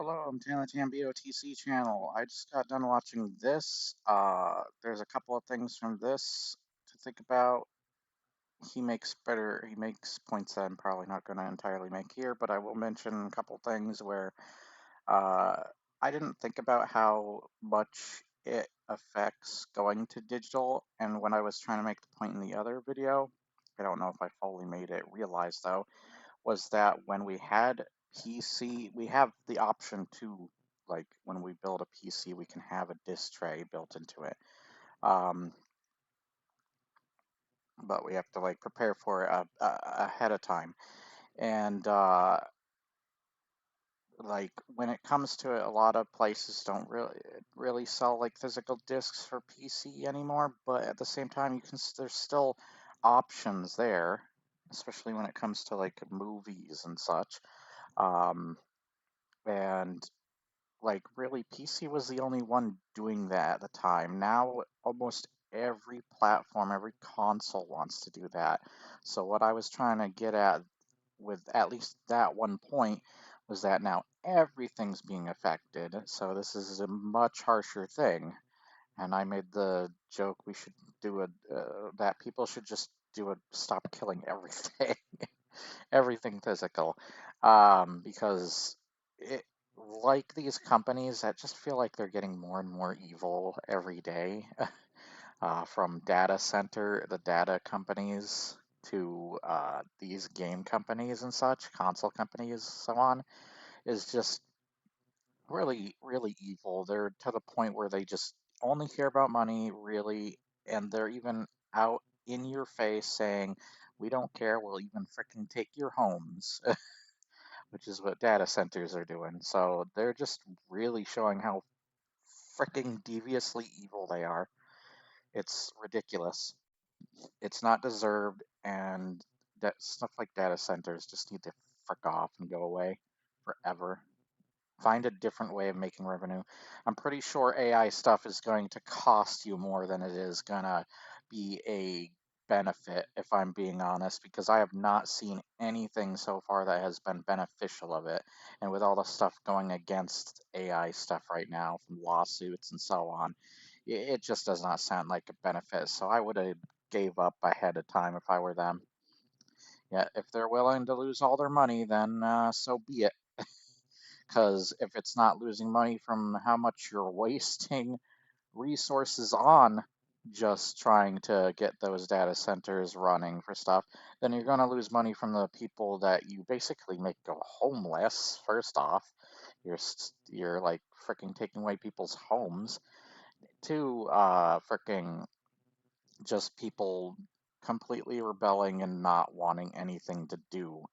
Hello, I'm Tanatan BOTC channel. I just got done watching this. There's a couple of things from this to think about. He makes points that I'm probably not going to entirely make here, but I will mention a couple things where uh, I didn't think about how much it affects going to digital. And when I was trying to make the point in the other video, I don't know if I fully made it realize though, was that when we had PC, we have the option to, like, when we build a PC, we can have a disk tray built into it. Um, but we have to like prepare for it ahead of time. And like when it comes to it, a lot of places don't really sell like physical discs for PC anymore. But at the same time, there's still options there, especially when it comes to like movies and such. Um, and like really PC was the only one doing that at the time. Now almost every platform, every console wants to do that. So what I was trying to get at with at least that one point was that now everything's being affected. So this is a much harsher thing. And I made the joke we should do that people should just stop killing everything, everything physical, because it, like these companies that just feel like they're getting more and more evil every day, from the data companies to these game companies and such, console companies, so on, is just really, really evil. They're to the point where they just only care about money, really, and they're even out in your face saying, "We don't care. We'll even fricking take your homes," which is what data centers are doing. So they're just really showing how fricking deviously evil they are. It's ridiculous. It's not deserved, and that stuff like data centers just need to frick off and go away forever. Find a different way of making revenue. I'm pretty sure AI stuff is going to cost you more than it is gonna be a benefit, if I'm being honest, because I have not seen anything so far that has been beneficial of it. And with all the stuff going against AI stuff right now, from lawsuits and so on, it just does not sound like a benefit. So I would have gave up ahead of time if I were them. Yeah, if they're willing to lose all their money, then so be it. Because if it's not losing money from how much you're wasting resources on just trying to get those data centers running for stuff, then you're going to lose money from the people that you basically make go homeless. First off, you're like freaking taking away people's homes. To freaking just people completely rebelling and not wanting anything to do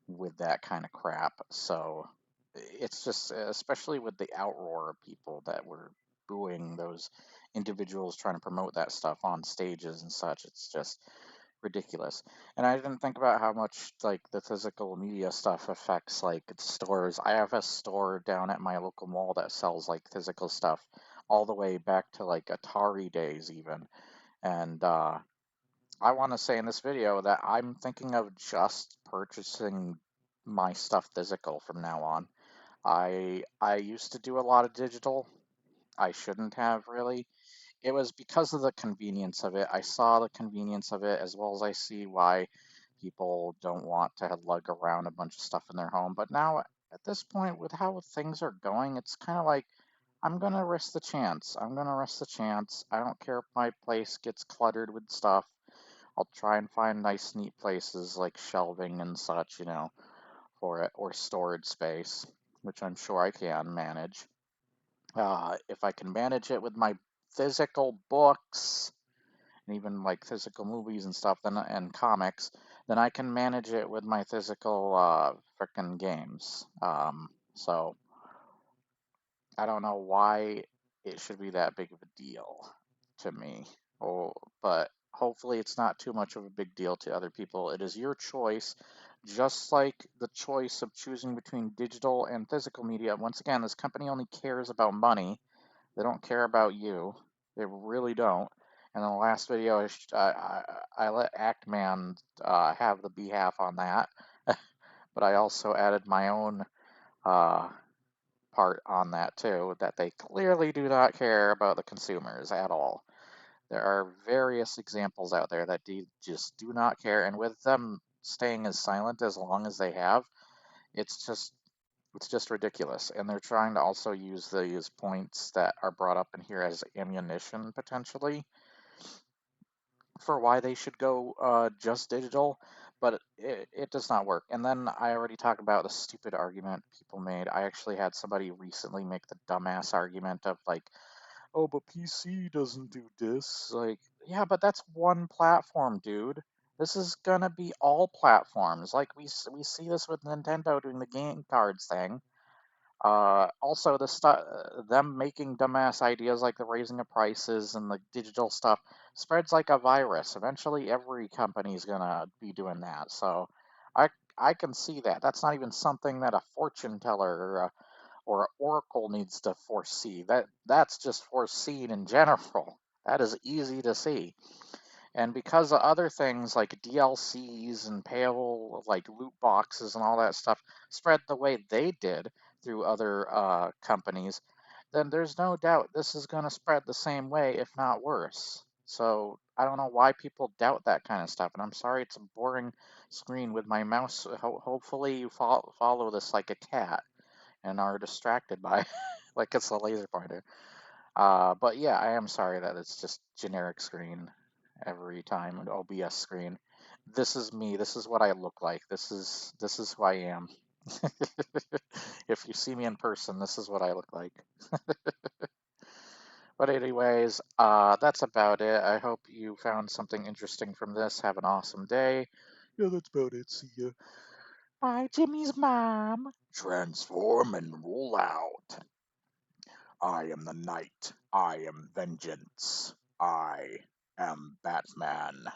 with that kind of crap. So it's just, especially with the outroar of people that were booing those individuals trying to promote that stuff on stages and such, it's just ridiculous. And I didn't think about how much like the physical media stuff affects like stores. I have a store down at my local mall that sells like physical stuff all the way back to like Atari days even. And I want to say in this video that I'm thinking of just purchasing my stuff physical from now on. I used to do a lot of digital. I shouldn't have really. It was because of the convenience of it. I saw the convenience of it as well as I see why people don't want to lug around a bunch of stuff in their home. But now at this point, with how things are going, it's kind of like I'm gonna risk the chance. I'm gonna risk the chance. I don't care if my place gets cluttered with stuff. I'll try and find nice, neat places like shelving and such, for it, or storage space, which I'm sure I can manage. If I can manage it with my physical books and even like physical movies and stuff, and comics, then I can manage it with my physical frickin' games. So I don't know why it should be that big of a deal to me. Oh, but hopefully it's not too much of a big deal to other people. It is your choice, just like the choice of choosing between digital and physical media. Once again, this company only cares about money. They don't care about you. They really don't. And in the last video, I let Actman have the behalf on that, but I also added my own uh, part on that too, that they clearly do not care about the consumers at all. There are various examples out there that just do not care, and with them staying as silent as long as they have, it's just it's just ridiculous. And they're trying to also use these points that are brought up in here as ammunition potentially for why they should go just digital, but it does not work. And then I already talked about the stupid argument people made. I actually had somebody recently make the dumbass argument of like, oh, but PC doesn't do this. Like, yeah, but that's one platform, dude. This is gonna be all platforms. Like we see this with Nintendo doing the game cards thing. Also, them making dumbass ideas like the raising of prices and the digital stuff spreads like a virus. Eventually, every company's gonna be doing that. So, I I can see that. That's not even something that a fortune teller or an oracle needs to foresee. That's just foreseen in general. That is easy to see. And because of other things like DLCs and payable like loot boxes and all that stuff spread the way they did through other companies, then there's no doubt this is going to spread the same way, if not worse. So I don't know why people doubt that kind of stuff. And I'm sorry it's a boring screen with my mouse. Hopefully you follow this like a cat and are distracted by like it's a laser pointer. But yeah, I am sorry that it's just generic screen every time, an OBS screen. This is me. This is what I look like. This is who I am. If you see me in person, this is what I look like. But anyways, that's about it. I hope you found something interesting from this. Have an awesome day. Yeah, that's about it. See ya. Bye, Jimmy's mom. Transform and roll out. I am the night. I am vengeance. I am Batman.